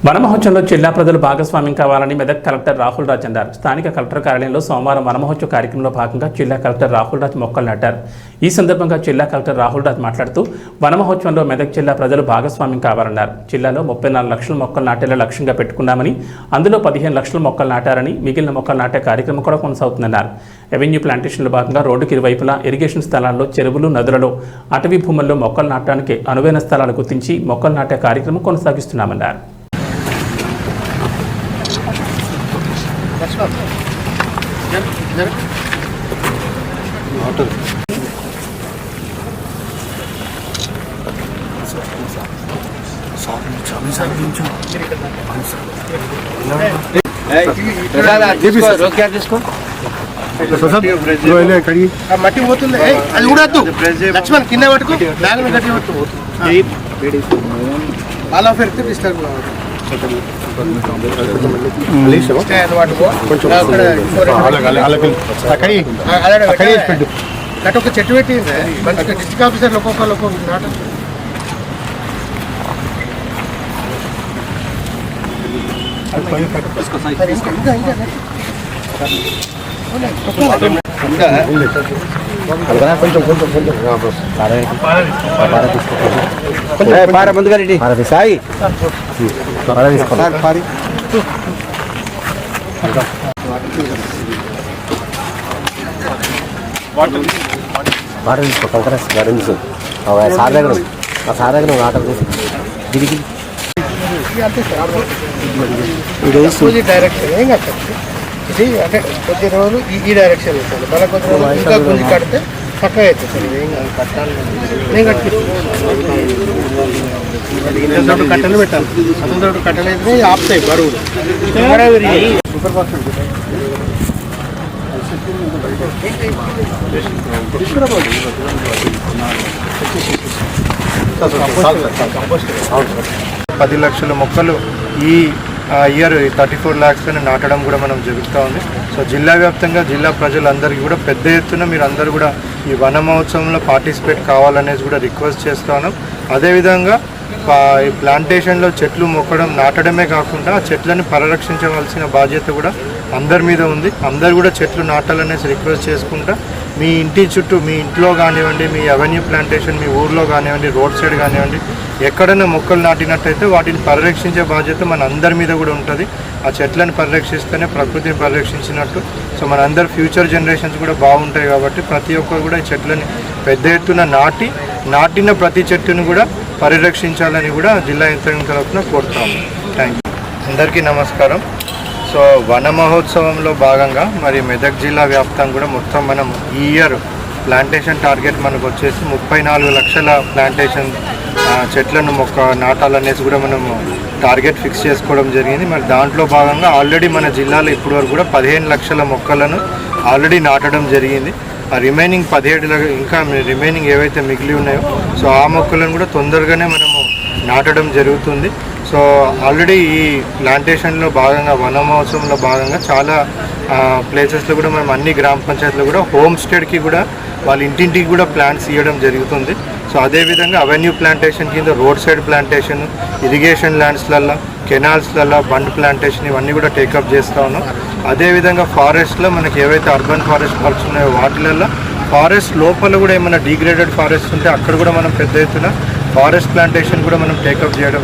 వనమహోత్సవంలో జిల్లా ప్రజలు భాగస్వామ్యం కావాలని మెదక్ కలెక్టర్ రాహుల్ రాజ్ అన్నారు. స్థానిక కలెక్టర్ కార్యాలయంలో సోమవారం వనమహోత్సవ కార్యక్రమంలో భాగంగా జిల్లా కలెక్టర్ రాహుల్ రాజ్ మొక్కలు నాటారు. ఈ సందర్భంగా జిల్లా కలెక్టర్ రాహుల్ రాజ్ మాట్లాడుతూ వనమహోత్సవంలో మెదక్ జిల్లా ప్రజలు భాగస్వామ్యం కావాలన్నారు. జిల్లాలో 34 లక్షల మొక్కలు నాటేలా లక్ష్యంగా పెట్టుకున్నామని, అందులో 15 లక్షల మొక్కలు నాటారని, మిగిలిన మొక్కలు నాటే కార్యక్రమం కూడా కొనసాగుతుందన్నారు. రెవెన్యూ ప్లాంటేషన్లో భాగంగా రోడ్డుకి ఇరువైపులా ఇరిగేషన్ స్థలాల్లో, చెరువులు, నదులలో, అటవీ భూముల్లో మొక్కలు నాటడానికి అనువైన స్థలాలు గుర్తించి మొక్కలు నాటే కార్యక్రమం కొనసాగిస్తున్నామన్నారు. మట్టి పోతుంది, అది కూడా లక్ష్మణ్ కింద పట్టుకో, బ్యాగులు గట్టి పట్టుకో, ఆల్ ఆఫ్ ఎర్త్ డిస్టర్బ్ ఒక చెట్టు పెట్టి మంచిగా డిస్ట్రిక్ట్ ఆఫీసర్లు ఒక్కొక్కరు ఒక్కొక్క నాట ముందుగా సాయి తీసుకో కంకరెస్ గార్డెన్ సార్ దగ్గర ఆటో దిగి డైరెక్షన్ ఏం కాదు. ఇది అంటే కొద్ది రోజులు ఈ డైరెక్షన్ ఇస్తాను, మళ్ళీ కొద్ది రోజులు ఇంకా గుంజి కడితే చక్కగా అవుతుంది సార్. ఏం కాదు, కట్టలు పెట్టాలి. అతనితో కట్టలు అయితే ఆపుతాయి బరువులు. సూపర్ ఫాస్ట్ 10 లక్షల మొక్కలు ఈ ఇయర్ 34 lakhs నాటడం కూడా మనం జరుగుతూ ఉంది. సో జిల్లా వ్యాప్తంగా జిల్లా ప్రజలందరికీ కూడా పెద్ద ఎత్తున మీరు అందరూ కూడా ఈ వన మహోత్సవంలో పార్టిసిపేట్ కావాలనేది కూడా రిక్వెస్ట్ చేస్తున్నాం. అదేవిధంగా ఈ ప్లాంటేషన్లో చెట్లు మొక్కడం నాటడమే కాకుండా ఆ చెట్లను పరిరక్షించవలసిన బాధ్యత కూడా అందరి మీద ఉంది. అందరు కూడా చెట్లు నాటాలనేసి రిక్వెస్ట్ చేసుకుంటా మీ ఇంటి చుట్టూ, మీ ఇంట్లో కానివ్వండి, మీ అవెన్యూ ప్లాంటేషన్ మీ ఊర్లో కానివ్వండి, రోడ్ సైడ్ కానివ్వండి, ఎక్కడైనా మొక్కలు నాటినట్టయితే వాటిని పరిరక్షించే బాధ్యత మన అందరి మీద కూడా ఉంటుంది. ఆ చెట్లను పరిరక్షిస్తేనే ప్రకృతిని పరిరక్షించినట్టు. సో మన అందరు ఫ్యూచర్ జనరేషన్స్ కూడా బాగుంటాయి కాబట్టి ప్రతి ఒక్కరు కూడా ఈ చెట్లని పెద్ద ఎత్తున నాటిన ప్రతి చెట్టును కూడా పరిరక్షించాలని కూడా జిల్లా యంత్రాంగం తరఫున కోరుతాము. Thank you. అందరికీ నమస్కారం. సో వన మహోత్సవంలో భాగంగా మరి మెదక్ జిల్లా వ్యాప్తంగా కూడా మొత్తం మనం ఈ ఇయర్ ప్లాంటేషన్ టార్గెట్ మనకు వచ్చేసి 34 లక్షల ప్లాంటేషన్ చెట్లను నాటాలనేసి కూడా మనము టార్గెట్ ఫిక్స్ చేసుకోవడం జరిగింది. మరి దాంట్లో భాగంగా ఆల్రెడీ మన జిల్లాలో ఇప్పటివరకు కూడా 15 లక్షల మొక్కలను ఆల్రెడీ నాటడం జరిగింది. ఆ రిమైనింగ్ 17 ఇంకా రిమైనింగ్ ఏవైతే మిగిలి ఉన్నాయో సో ఆ మొక్కలను కూడా తొందరగానే మనము నాటడం జరుగుతుంది. సో ఆల్రెడీ ఈ ప్లాంటేషన్లో భాగంగా వన మహోత్సవంలో భాగంగా చాలా ప్లేసెస్లో కూడా మనం అన్ని గ్రామ పంచాయతీలో కూడా హోమ్ స్టేకి కూడా వాళ్ళ ఇంటింటికి కూడా ప్లాంట్స్ ఇవ్వడం జరుగుతుంది. సో అదేవిధంగా అవెన్యూ ప్లాంటేషన్ కింద రోడ్ సైడ్ ప్లాంటేషన్, ఇరిగేషన్ ల్యాండ్స్లలో, కెనాల్స్లలో బండ్ ప్లాంటేషన్ ఇవన్నీ కూడా టేకప్ చేస్తూ ఉన్నాం. అదేవిధంగా ఫారెస్ట్లో మనకి ఏవైతే అర్బన్ ఫారెస్ట్ పార్క్స్ ఉన్నాయో వాటిలలో ఫారెస్ట్ లోపల కూడా ఏమైనా డిగ్రేడెడ్ ఫారెస్ట్ ఉంటే అక్కడ కూడా మనం పెద్ద ఎత్తున ఫారెస్ట్ ప్లాంటేషన్ కూడా మనం టేకప్ చేయడం